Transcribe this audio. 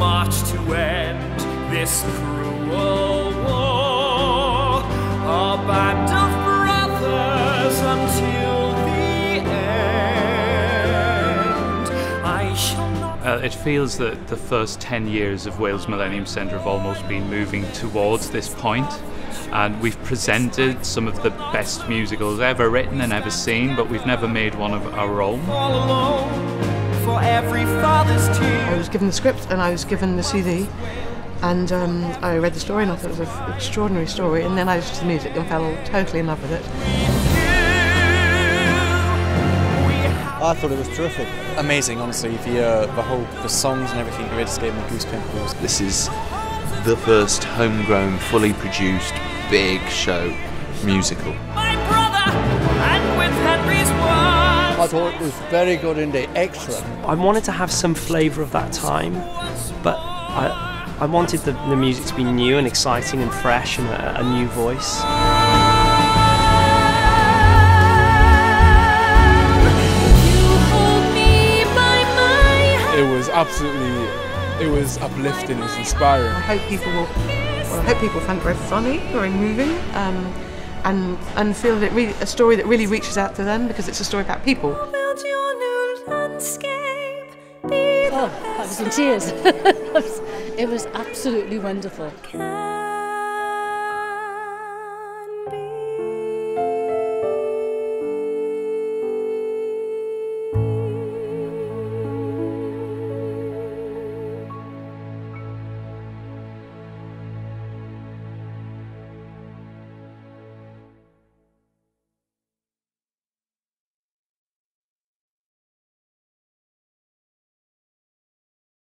march to end this cruel war, a band of brothers until the end. I shall not... It feels that the first 10 years of Wales Millennium Centre have almost been moving towards this point, and we've presented some of the best musicals ever written and ever seen, but we've never made one of our own. All alone for every father's tear. I was given the script and I was given the CD, and I read the story and I thought it was an extraordinary story, and then I listened to the music and fell totally in love with it. I thought it was terrific. Amazing, honestly. The songs and everything really just gave me goosebumps. This is the first homegrown, fully produced, big show musical. My brother, and with Henry's word. I thought it was very good indeed, excellent. I wanted to have some flavour of that time, but I wanted the music to be new and exciting and fresh and a new voice. It was uplifting, it was inspiring. I hope people find it very funny, very moving, and feel that a story that really reaches out to them, because it's a story about people. Oh, I was in tears. It was absolutely wonderful.